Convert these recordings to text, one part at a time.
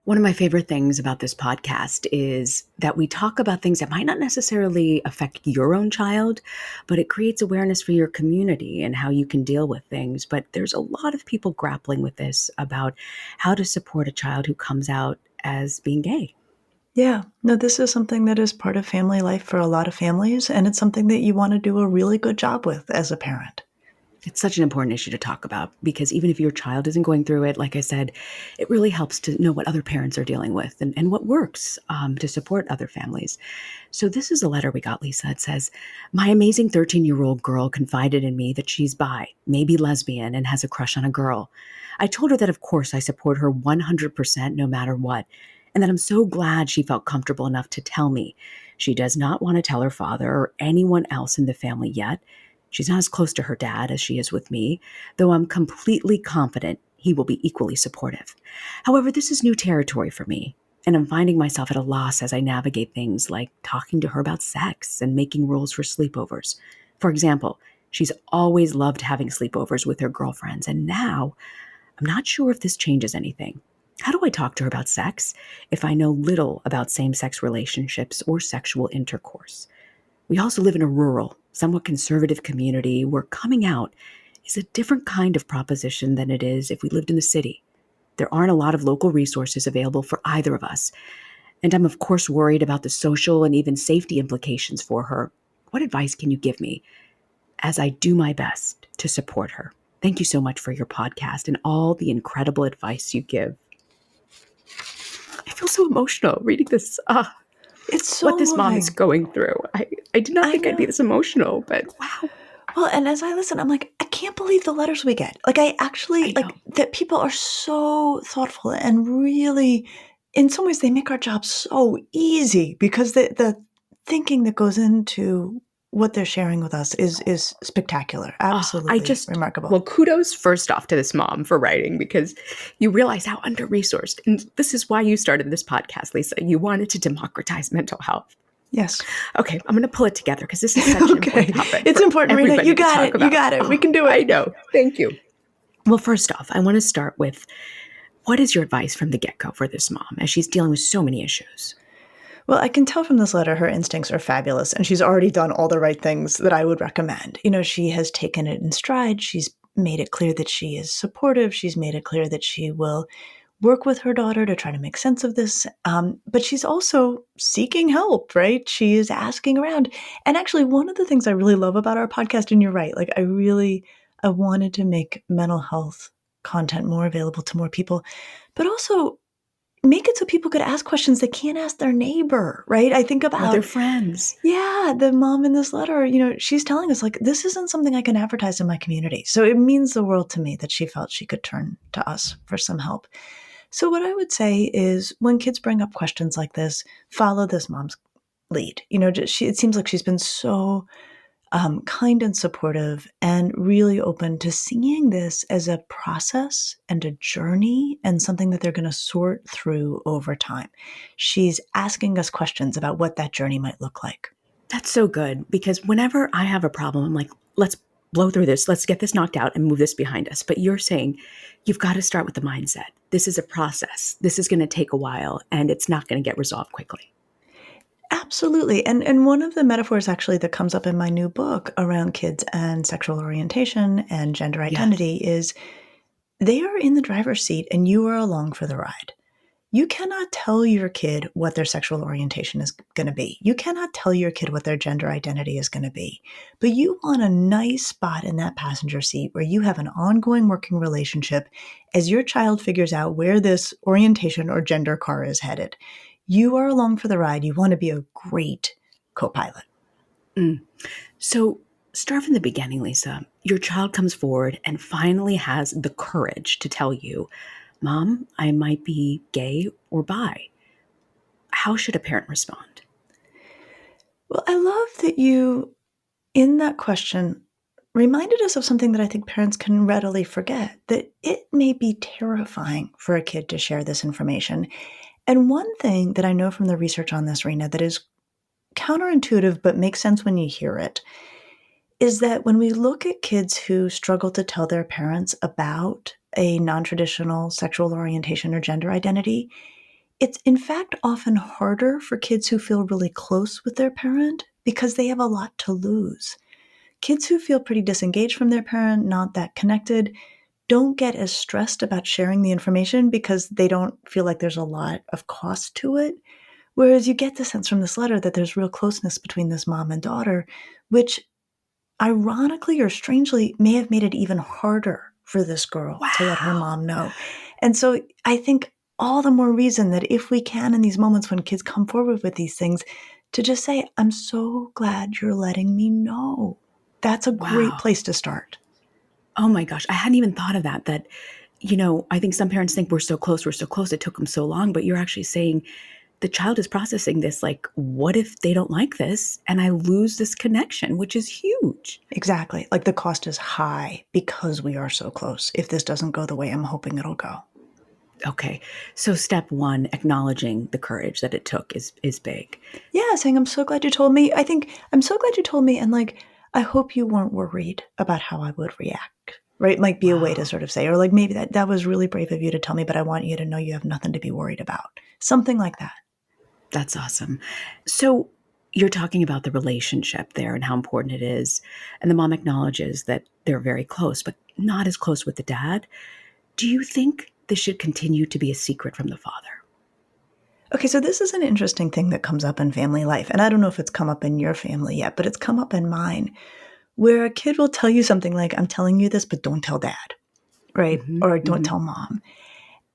One of my favorite things about this podcast is that we talk about things that might not necessarily affect your own child, but it creates awareness for your community and how you can deal with things. But there's a lot of people grappling with this about how to support a child who comes out as being gay. Yeah. No, this is something that is part of family life for a lot of families, and it's something that you want to do a really good job with as a parent. It's such an important issue to talk about because even if your child isn't going through it, like I said, it really helps to know what other parents are dealing with and what works to support other families. So, this is a letter we got, Lisa. It says, my amazing 13-year-old girl confided in me that she's bi, maybe lesbian, and has a crush on a girl. I told her that, of course, I support her 100% no matter what, and that I'm so glad she felt comfortable enough to tell me. She does not want to tell her father or anyone else in the family yet. She's not as close to her dad as she is with me, though I'm completely confident he will be equally supportive. However, this is new territory for me, and I'm finding myself at a loss as I navigate things like talking to her about sex and making rules for sleepovers. For example, she's always loved having sleepovers with her girlfriends, and now I'm not sure if this changes anything. How do I talk to her about sex if I know little about same sex relationships or sexual intercourse? We also live in a rural, somewhat conservative community where coming out is a different kind of proposition than it is if we lived in the city. There aren't a lot of local resources available for either of us. And I'm, of course, worried about the social and even safety implications for her. What advice can you give me as I do my best to support her? Thank you so much for your podcast and all the incredible advice you give. I feel so emotional reading this. It's so What this mom is moving. going through. I did not I think I'd be know. this emotional, but wow. Well, and as I listen, I'm like, I can't believe the letters we get. Like, I I actually, know. like, that people are so thoughtful and really, in some ways, they make our job so easy because the thinking that goes into what they're sharing with us is spectacular. I Absolutely just, remarkable. well, kudos first off to this mom for writing because you realize how under resourced. And this is why you started this podcast, Lisa. You wanted to democratize mental health. Yes. Okay, I'm going to pull it together because this is such an Okay. important topic It's for important, Reena. everybody You to got talk it. You about. got it. We Oh, can do I it. know. Thank you. Well, first off, I want to start with what is your advice from the get go for this mom as she's dealing with so many issues? Well, I can tell from this letter her instincts are fabulous, and she's already done all the right things that I would recommend. You know, she has taken it in stride. She's made it clear that she is supportive. She's made it clear that she will work with her daughter to try to make sense of this. But she's also seeking help, right? She is asking around. And actually, one of the things I really love about our podcast, and you're right, like I wanted to make mental health content more available to more people, but also make it so people could ask questions they can't ask their neighbor, right? I think Or their about, friends? yeah, the mom in this letter, she's telling us, like, this isn't something I can advertise in my community. So it means the world to me that she felt she could turn to us for some help. So what I would say is when kids bring up questions like this, follow this mom's lead. It seems like she's been so kind and supportive and really open to seeing this as a process and a journey and something that they're going to sort through over time. She's asking us questions about what that journey might look like. That's so good because whenever I have a problem, I'm like, let's blow through this. Let's get this knocked out and move this behind us. But you're saying you've got to start with the mindset. This is a process. This is going to take a while and it's not going to get resolved quickly. Absolutely. And one of the metaphors actually that comes up in my new book around kids and sexual orientation and gender Yes. identity is they are in the driver's seat and you are along for the ride. You cannot tell your kid what their sexual orientation is going to be. You cannot tell your kid what their gender identity is going to be. But you want a nice spot in that passenger seat where you have an ongoing working relationship as your child figures out where this orientation or gender car is headed. You are along for the ride. You want to be a great co-pilot. So start from the beginning, Lisa. Your child comes forward and finally has the courage to tell you, Mom, I might be gay or bi. How should a parent respond? Well, I love that you, in that question, reminded us of something that I think parents can readily forget, that it may be terrifying for a kid to share this information. And one thing that I know from the research on this, Reena, that is counterintuitive but makes sense when you hear it, is that when we look at kids who struggle to tell their parents about a non-traditional sexual orientation or gender identity, it's in fact often harder for kids who feel really close with their parent because they have a lot to lose. Kids who feel pretty disengaged from their parent, not that connected, don't get as stressed about sharing the information because they don't feel like there's a lot of cost to it. Whereas you get the sense from this letter that there's real closeness between this mom and daughter, which ironically or strangely may have made it even harder for this girl to let her Wow. mom know. And so I think all the more reason that if we can in these moments when kids come forward with these things, to just say, I'm so glad you're letting me know. That's a great Wow. place to start. Oh my gosh, I hadn't even thought of that. I think some parents think we're so close, we're so close, it took them so long, but you're actually saying the child is processing this like, what if they don't like this and I lose this connection, which is huge. Exactly. Like the cost is high because we are so close. If this doesn't go the way I'm hoping it'll go. Okay. So step one, acknowledging the courage that it took is big. Yeah, saying, I'm so glad you told me. I think, I'm so glad you told me. And like, I hope you weren't worried about how I would react, right? Might be a way to Wow. sort of say, or like, maybe that was really brave of you to tell me, but I want you to know you have nothing to be worried about. Something like that. That's awesome. So you're talking about the relationship there and how important it is. And the mom acknowledges that they're very close, but not as close with the dad. Do you think this should continue to be a secret from the father? Okay, so this is an interesting thing that comes up in family life. And I don't know if it's come up in your family yet, but it's come up in mine, where a kid will tell you something like, I'm telling you this, but don't tell dad, right? Hmm. Or don't Hmm. tell mom.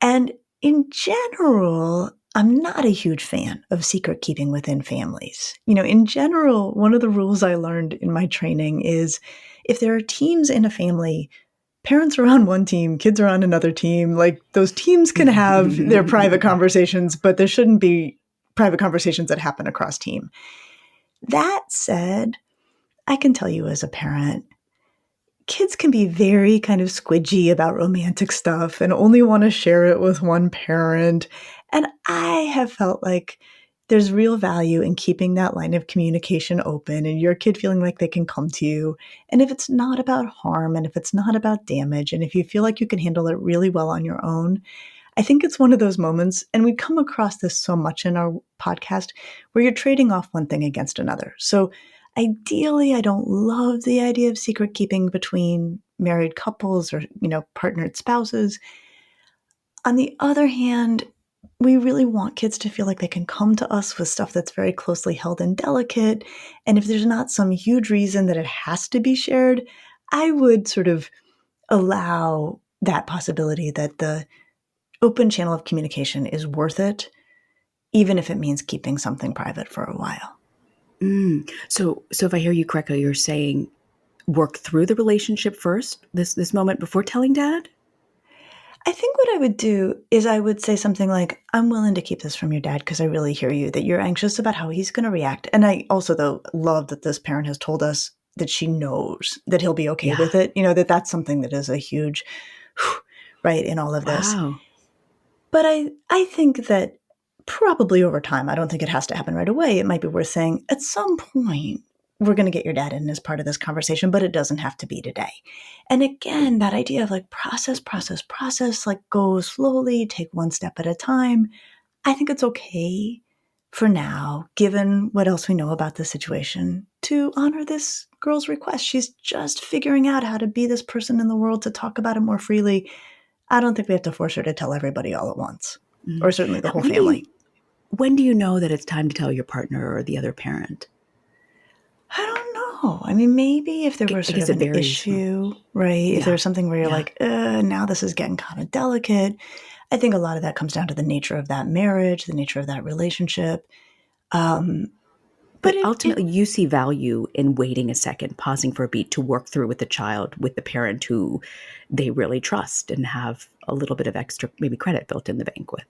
And in general, I'm not a huge fan of secret keeping within families. In general, one of the rules I learned in my training is if there are teams in a family, parents are on one team, kids are on another team, like those teams can have their private conversations, but there shouldn't be private conversations that happen across team. That said, I can tell you as a parent, kids can be very kind of squidgy about romantic stuff and only want to share it with one parent. And I have felt like there's real value in keeping that line of communication open and your kid feeling like they can come to you. And if it's not about harm and if it's not about damage, and if you feel like you can handle it really well on your own, I think it's one of those moments, and we come across this so much in our podcast, where you're trading off one thing against another. So ideally, I don't love the idea of secret keeping between married couples or, partnered spouses. On the other hand, we really want kids to feel like they can come to us with stuff that's very closely held and delicate. And if there's not some huge reason that it has to be shared, I would sort of allow that possibility that the open channel of communication is worth it, even if it means keeping something private for a while. So if I hear you correctly, you're saying work through the relationship first, this moment before telling dad? I think what I would do is I would say something like, I'm willing to keep this from your dad because I really hear you, that you're anxious about how he's going to react. And I also, though, love that this parent has told us that she knows that he'll be okay Yeah. with it, that's something that is a huge, right, in all of this. Wow. But I think that probably over time, I don't think it has to happen right away. It might be worth saying at some point, we're going to get your dad in as part of this conversation, but it doesn't have to be today. And again, that idea of like process, like go slowly, take one step at a time. I think it's okay for now, given what else we know about the situation, to honor this girl's request. She's just figuring out how to be this person in the world, to talk about it more freely. I don't think we have to force her to tell everybody all at once, or Mm. certainly the Now, whole family. when do you know that it's time to tell your partner or the other parent? I don't know. I mean, maybe if there I was sort guess of it an varies. issue, right? If Yeah. there's something where you're Yeah. like, now this is getting kind of delicate. I think a lot of that comes down to the nature of that marriage, the nature of that relationship. Um, but But ultimately, you see value in waiting a second, pausing for a beat to work through with the child, with the parent who they really trust and have a little bit of extra, maybe credit built in the bank with.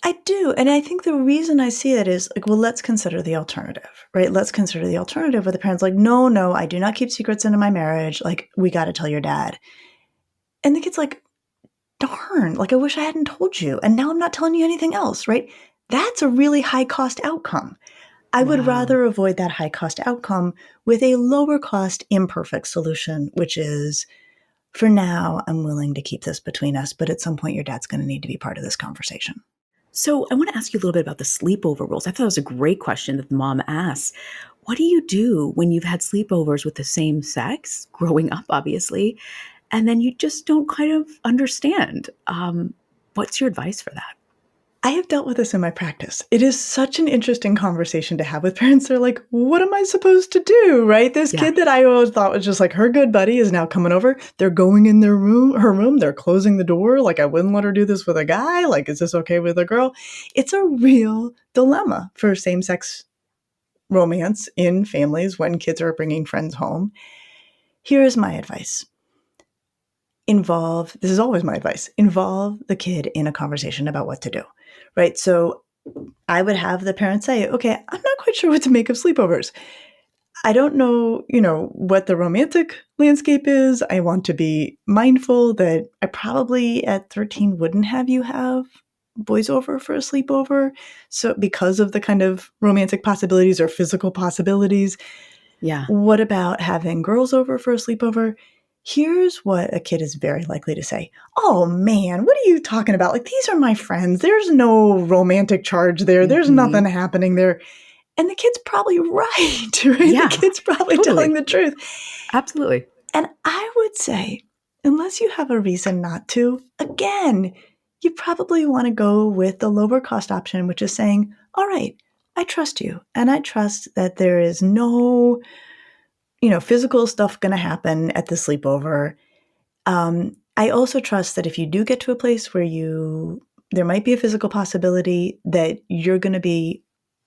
I do. And I think the reason I see it is like, well, let's consider the alternative, right? Let's consider the alternative where the parent's like, no, I do not keep secrets into my marriage. Like, we got to tell your dad. And the kid's like, darn, like I wish I hadn't told you. And now I'm not telling you anything else, right? That's a really high cost outcome. I would Wow. rather avoid that high cost outcome with a lower cost, imperfect solution, which is for now, I'm willing to keep this between us, but at some point, your dad's going to need to be part of this conversation. So I want to ask you a little bit about the sleepover rules. I thought it was a great question that the mom asked. What do you do when you've had sleepovers with the same sex, growing up, obviously, and then you just don't kind of understand? What's your advice for that? I have dealt with this in my practice. It is such an interesting conversation to have with parents. They're like, what am I supposed to do? Right? This Yeah. kid that I always thought was just like her good buddy is now coming over. They're going in her room. They're closing the door. Like, I wouldn't let her do this with a guy. Like, is this okay with a girl? It's a real dilemma for same sex romance in families when kids are bringing friends home. Here is my advice. This is always my advice, involve the kid in a conversation about what to do, right? So I would have the parents say, okay, I'm not quite sure what to make of sleepovers. I don't know, what the romantic landscape is. I want to be mindful that I probably at 13 wouldn't have you have boys over for a sleepover. So because of the kind of romantic possibilities or physical possibilities, Yeah. what about having girls over for a sleepover? Here's what a kid is very likely to say. Oh man, what are you talking about? Like, these are my friends. There's no romantic charge there. There's Hmm. nothing happening there. And the kid's probably right, right? The Yeah, kid's probably telling totally. the truth. Absolutely. And I would say, unless you have a reason not to, again, you probably want to go with the lower cost option, which is saying, all right, I trust you. And I trust that there is no physical stuff going to happen at the sleepover. I also trust that if you do get to a place where there might be a physical possibility, that you're going to be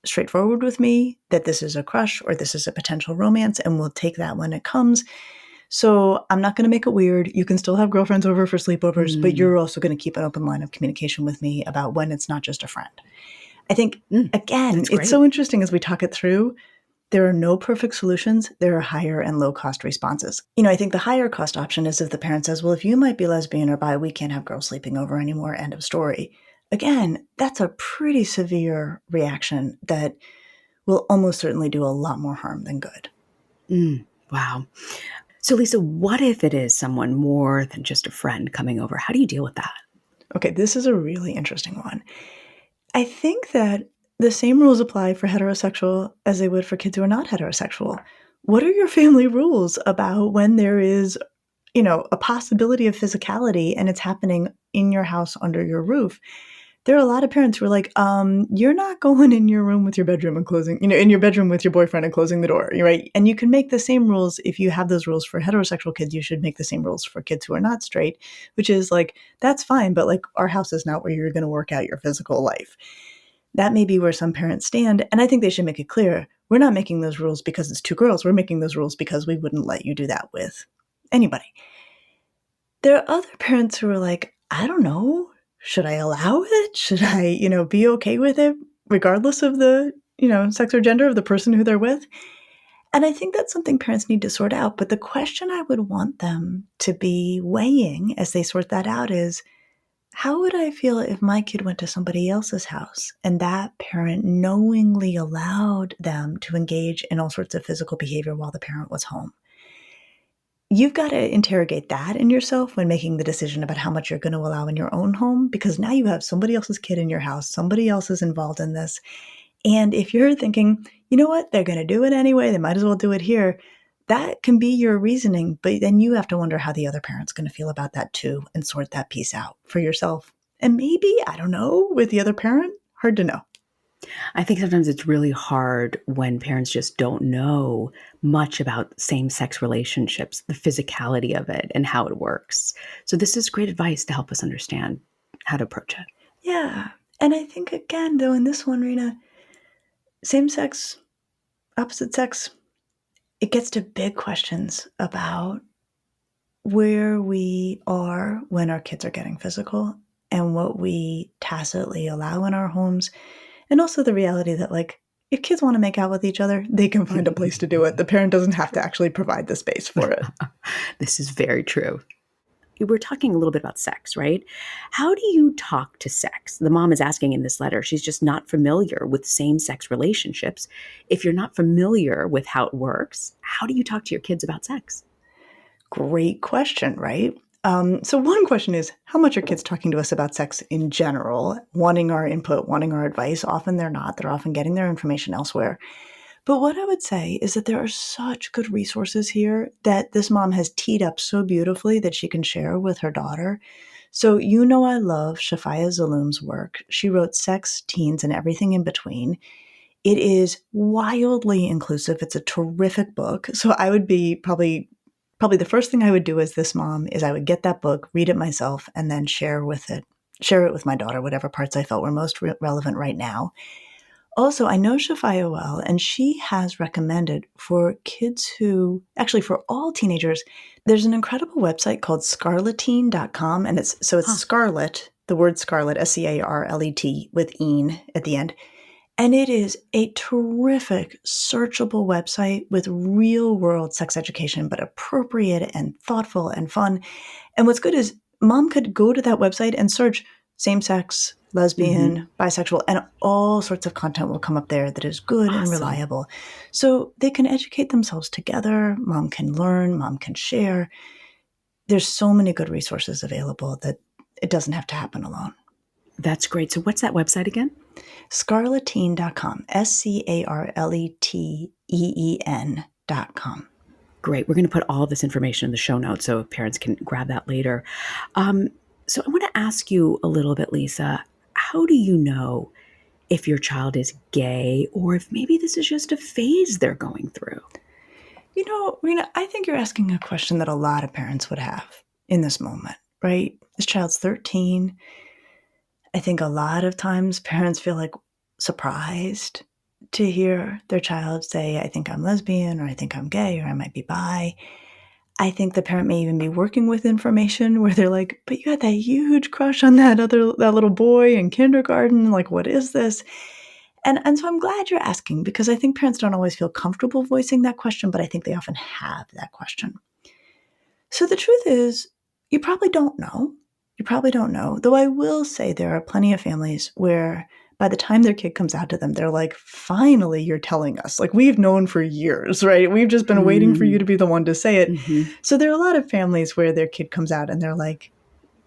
straightforward with me, that this is a crush or this is a potential romance, and we'll take that when it comes. So I'm not going to make it weird. You can still have girlfriends over for sleepovers, but Mm. you're also going to keep an open line of communication with me about when it's not just a friend. I think, Mm. again, That's it's so great. interesting as we talk it through. There are no perfect solutions. There are higher and low cost responses. I think the higher cost option is if the parent says, well, if you might be lesbian or bi, we can't have girls sleeping over anymore. End of story. Again, that's a pretty severe reaction that will almost certainly do a lot more harm than good. Wow. So, Lisa, what if it is someone more than just a friend coming over? How do you deal with that? Okay, this is a really interesting one. I think that the same rules apply for heterosexual as they would for kids who are not heterosexual. What are your family rules about when there is a possibility of physicality and it's happening in your house under your roof? There are a lot of parents who are like, you're not going in your room with your bedroom and closing, in your bedroom with your boyfriend and closing the door, right? And you can make the same rules. If you have those rules for heterosexual kids, you should make the same rules for kids who are not straight, which is like, that's fine, but like, our house is not where you're going to work out your physical life. That may be where some parents stand. And I think they should make it clear, we're not making those rules because it's two girls. We're making those rules because we wouldn't let you do that with anybody. There are other parents who are like, I don't know, should I allow it? Should I, be okay with it regardless of the, sex or gender of the person who they're with? And I think that's something parents need to sort out. But the question I would want them to be weighing as they sort that out is, how would I feel if my kid went to somebody else's house and that parent knowingly allowed them to engage in all sorts of physical behavior while the parent was home? You've got to interrogate that in yourself when making the decision about how much you're going to allow in your own home, because now you have somebody else's kid in your house, somebody else is involved in this. And if you're thinking, you know what, they're going to do it anyway, they might as well do it here, that can be your reasoning. But then you have to wonder how the other parent's going to feel about that too and sort that piece out for yourself. And maybe, I don't know, with the other parent, hard to know. I think sometimes it's really hard when parents just don't know much about same sex relationships, the physicality of it, and how it works. So, this is great advice to help us understand how to approach it. Yeah. And I think, again, though, in this one, Reena, same sex, opposite sex, it gets to big questions about where we are when our kids are getting physical and what we tacitly allow in our homes. And also the reality that, like, if kids want to make out with each other, they can find a place to do it. The parent doesn't have to actually provide the space for it. This is very true. We're talking a little bit about sex, right? How do you talk to sex? The mom is asking in this letter. She's just not familiar with same sex relationships. If you're not familiar with how it works, how do you talk to your kids about sex? Great question, right? So one question is, how much are kids talking to us about sex in general, wanting our input, wanting our advice? Often they're not. They're often getting their information elsewhere. But what I would say is that there are such good resources here that this mom has teed up so beautifully that she can share with her daughter. So, I love Shafia Zaloom's work. She wrote Sex, Teens, and Everything in Between. It is wildly inclusive. It's a terrific book. So I would be probably the first thing I would do as this mom is I would get that book, read it myself, and then share it with my daughter, whatever parts I felt were most relevant right now. Also, I know Shafia well, and she has recommended for kids who, actually for all teenagers, there's an incredible website called scarletine.com, and it's Huh. Scarlet, the word Scarlet, Scarlet, with "een" at the end. And it is a terrific searchable website with real world sex education, but appropriate and thoughtful and fun. And what's good is mom could go to that website and search same sex, Hmm. lesbian, bisexual, and all sorts of content will come up there that is good and Awesome. reliable. So they can educate themselves together. Mom can learn, mom can share. There's so many good resources available that it doesn't have to happen alone. That's great. So, what's that website again? Scarletine.com, Scarleteen.com. Great. We're going to put all of this information in the show notes so parents can grab that later. Um, so, I want to ask you a little bit, Lisa. How do you know if your child is gay or if maybe this is just a phase they're going through? Reena, I think you're asking a question that a lot of parents would have in this moment, right? This child's 13. I think a lot of times parents feel like surprised to hear their child say, I think I'm lesbian, or I think I'm gay, or I might be bi. I think the parent may even be working with information where they're like, but you had that huge crush on that little boy in kindergarten. Like, what is this? And so I'm glad you're asking because I think parents don't always feel comfortable voicing that question, but I think they often have that question. So the truth is, you probably don't know. You probably don't know. Though I will say there are plenty of families where by the time their kid comes out to them, they're like, finally, you're telling us. Like, we've known for years, right? We've just been waiting for you to be the one to say it. Mm-hmm. So there are a lot of families where their kid comes out and they're like,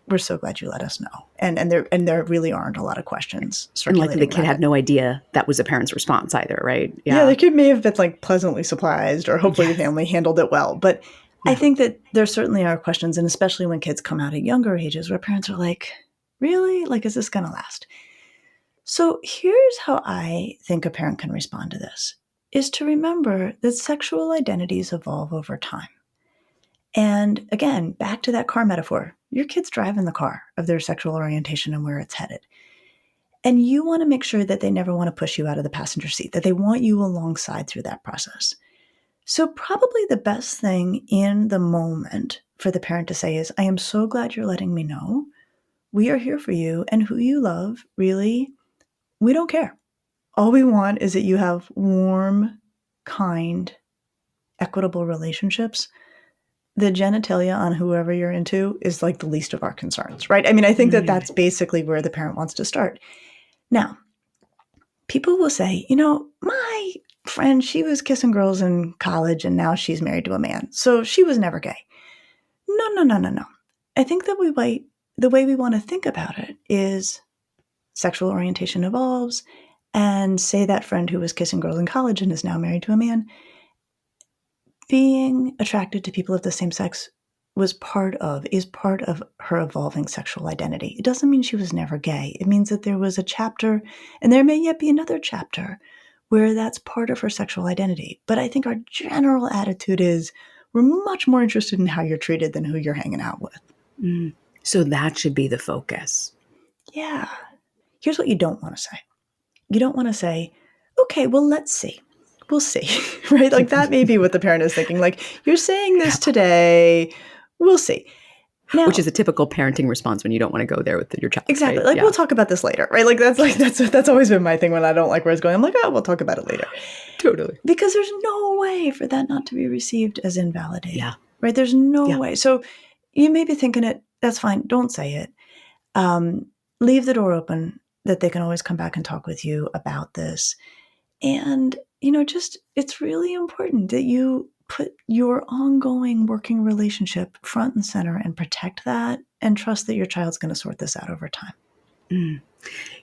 we're so glad you let us know. And there really aren't a lot of questions And likely the circulating kid around had it. no idea that was a parent's response either, right? Yeah, Yeah. the kid may have been like pleasantly surprised, or hopefully the Yes. family handled it well. But I Yeah. think that there certainly are questions, and especially when kids come out at younger ages, where parents are like, really? Like, is this going to last? So here's how I think a parent can respond to this is to remember that sexual identities evolve over time. And again, back to that car metaphor, your kid's driving the car of their sexual orientation and where it's headed. And you want to make sure that they never want to push you out of the passenger seat, that they want you alongside through that process. So, probably the best thing in the moment for the parent to say is, I am so glad you're letting me know. We are here for you, and who you love, really, we don't care. All we want is that you have warm, kind, equitable relationships. The genitalia on whoever you're into is like the least of our concerns, right? I mean, I think that Mm. that's basically where the parent wants to start. Now, people will say, my friend, she was kissing girls in college and now she's married to a man. So she was never gay. No, no, no, no, no. I think that the way we want to think about it is sexual orientation evolves, and say that friend who was kissing girls in college and is now married to a man, being attracted to people of the same sex is part of her evolving sexual identity. It doesn't mean she was never gay. It means that there was a chapter, and there may yet be another chapter, where that's part of her sexual identity. But I think our general attitude is we're much more interested in how you're treated than who you're hanging out with. Mm. So that should be the focus. Yeah. Here's what you don't want to say. You don't want to say, okay, well, let's see. We'll see, right? Like that may be what the parent is thinking. Like, you're saying Yeah. this today, we'll see. Which Now, is a typical parenting response when you don't want to go there with your child, exactly. right? Like, we'll Yeah. talk about this later, right? That's always been my thing when I don't like where it's going. I'm like, oh, we'll talk about it later. Totally. Because there's no way for that not to be received as invalidating, Yeah. right? There's no Yeah. way. So you may be thinking it, that's fine. Don't say it. Um, Leave the door open that they can always come back and talk with you about this. And, just it's really important that you put your ongoing working relationship front and center and protect that and trust that your child's going to sort this out over time. Mm.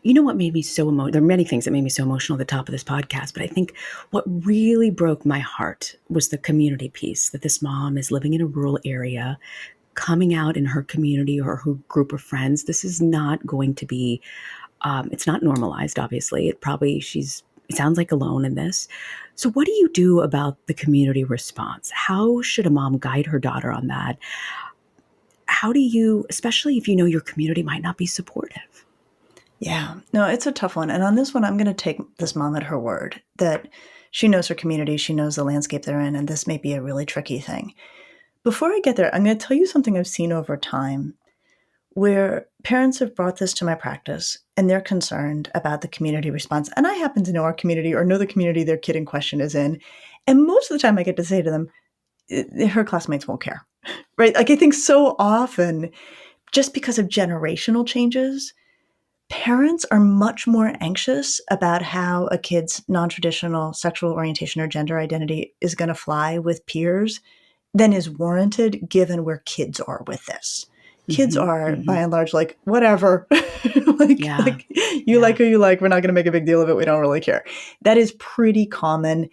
You know what made me so emotional? There are many things that made me so emotional at the top of this podcast, but I think what really broke my heart was the community piece, that this mom is living in a rural area, coming out in her community or her group of friends. This is not going to be, it's not normalized, obviously. It sounds like alone in this. So, what do you do about the community response? How should a mom guide her daughter on that? How do you, especially if you know your community might not be supportive? Yeah, no, it's a tough one. And on this one, I'm going to take this mom at her word that she knows her community, she knows the landscape they're in, and this may be a really tricky thing. Before I get there, I'm going to tell you something I've seen over time where parents have brought this to my practice and they're concerned about the community response. And I happen to know our community or know the community their kid in question is in. And most of the time I get to say to them, her classmates won't care, right? Like I think so often, just because of generational changes, parents are much more anxious about how a kid's non-traditional sexual orientation or gender identity is going to fly with peers than is warranted given where kids are with this. Kids Mm-hmm, are mm-hmm. by and large like, whatever. Yeah, like you yeah. like who you like. We're not going to make a big deal of it. We don't really care. That is pretty common.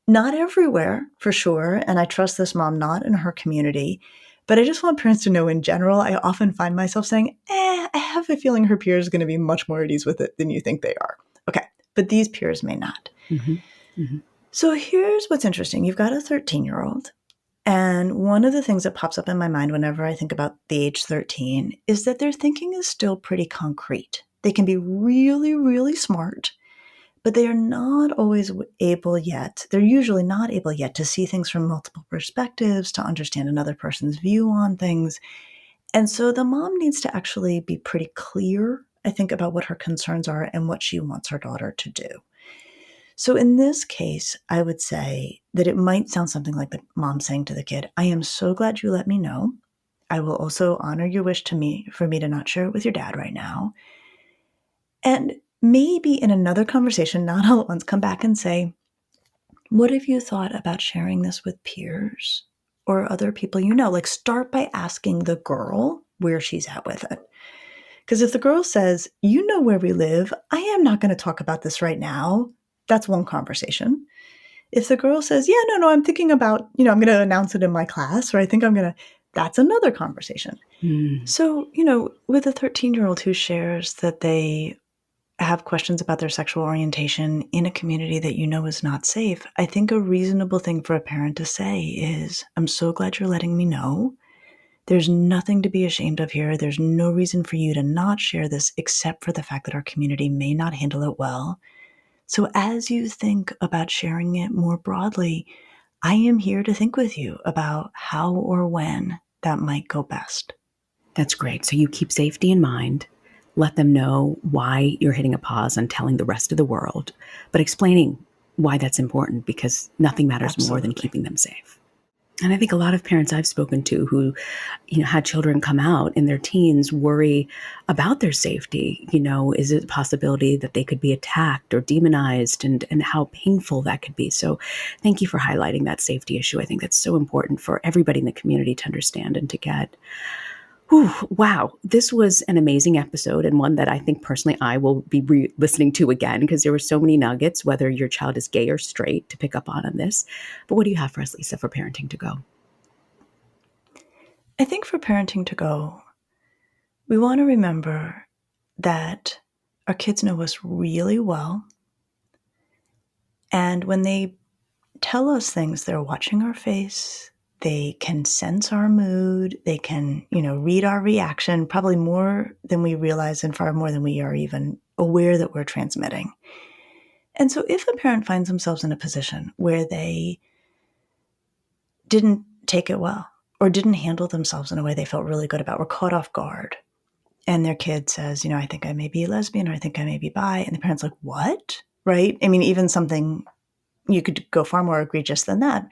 Not everywhere, for sure. And I trust this mom not in her community. But I just want parents to know in general, I often find myself saying, I have a feeling her peers are going to be much more at ease with it than you think they are. Okay. But these peers may not. Mm-hmm, mm-hmm. So here's what's interesting. You've got a 13-year-old. And one of the things that pops up in my mind whenever I think about the age 13 is that their thinking is still pretty concrete. They can be really, really smart, but they are not always able yet. They're usually not able yet to see things from multiple perspectives, to understand another person's view on things. And so the mom needs to actually be pretty clear, I think, about what her concerns are and what she wants her daughter to do. So in this case, I would say that it might sound something like the mom saying to the kid, I am so glad you let me know. I will also honor your wish to me for me to not share it with your dad right now. And maybe in another conversation, not all at once, come back and say, what have you thought about sharing this with peers or other people you know? Like start by asking the girl where she's at with it. Because if the girl says, you know where we live, I am not going to talk about this right now, that's one conversation. If the girl says, yeah, no, I'm thinking about, I'm going to announce it in my class, or I think I'm going to, that's another conversation. Mm. So, with a 13-year-old who shares that they have questions about their sexual orientation in a community that is not safe, I think a reasonable thing for a parent to say is, I'm so glad you're letting me know. There's nothing to be ashamed of here. There's no reason for you to not share this except for the fact that our community may not handle it well. So as you think about sharing it more broadly, I am here to think with you about how or when that might go best. That's great. So you keep safety in mind, let them know why you're hitting a pause on telling the rest of the world, but explaining why that's important because nothing matters more than Absolutely. keeping them safe. And I think a lot of parents I've spoken to who, had children come out in their teens worry about their safety. Is it a possibility that they could be attacked or demonized and how painful that could be? So thank you for highlighting that safety issue. I think that's so important for everybody in the community to understand and to get. Whew, wow, this was an amazing episode and one that I think personally I will be listening to again because there were so many nuggets, whether your child is gay or straight, to pick up on this. But what do you have for us, Lisa, for parenting to go? I think for parenting to go, we want to remember that our kids know us really well. And when they tell us things, they're watching our face. They can sense our mood. They can, read our reaction probably more than we realize and far more than we are even aware that we're transmitting. And so if a parent finds themselves in a position where they didn't take it well or didn't handle themselves in a way they felt really good about, were caught off guard, and their kid says, I think I may be lesbian or I think I may be bi, and the parent's like, what? Right? I mean, even something you could go far more egregious than that.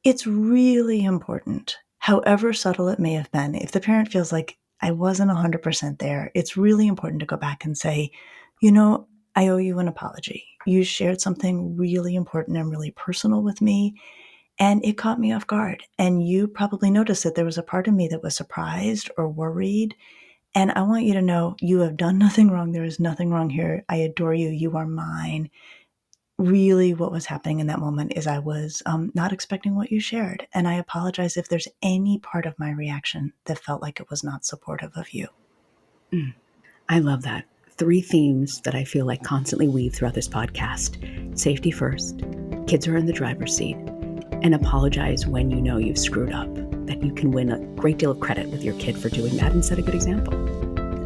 It's really important, however subtle it may have been, if the parent feels like I wasn't 100% there, it's really important to go back and say, I owe you an apology. You shared something really important and really personal with me. And it caught me off guard. And you probably noticed that there was a part of me that was surprised or worried. And I want you to know you have done nothing wrong. There is nothing wrong here. I adore you. You are mine. Really, what was happening in that moment is I was not expecting what you shared. And I apologize if there's any part of my reaction that felt like it was not supportive of you. I love that. 3 themes that I feel like constantly weave throughout this podcast: safety first, kids are in the driver's seat, and apologize when you know you've screwed up, that you can win a great deal of credit with your kid for doing that and set a good example.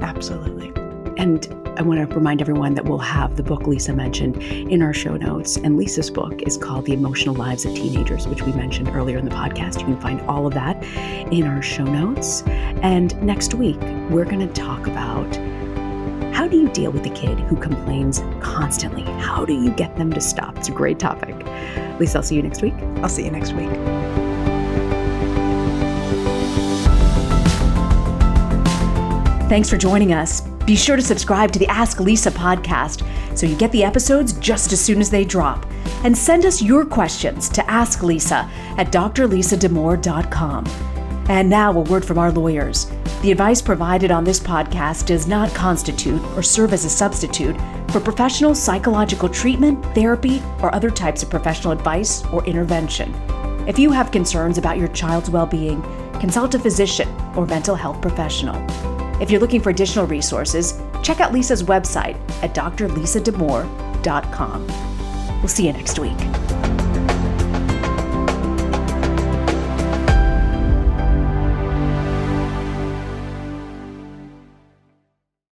Absolutely. And I want to remind everyone that we'll have the book Lisa mentioned in our show notes. And Lisa's book is called The Emotional Lives of Teenagers, which we mentioned earlier in the podcast. You can find all of that in our show notes. And next week, we're going to talk about, how do you deal with a kid who complains constantly? How do you get them to stop? It's a great topic. Lisa, I'll see you next week. I'll see you next week. Thanks for joining us. Be sure to subscribe to the Ask Lisa podcast so you get the episodes just as soon as they drop. And send us your questions to askLisa@drlisadamore.com. And now a word from our lawyers. The advice provided on this podcast does not constitute or serve as a substitute for professional psychological treatment, therapy, or other types of professional advice or intervention. If you have concerns about your child's well-being, consult a physician or mental health professional. If you're looking for additional resources, check out Lisa's website at drlisadamore.com. We'll see you next week.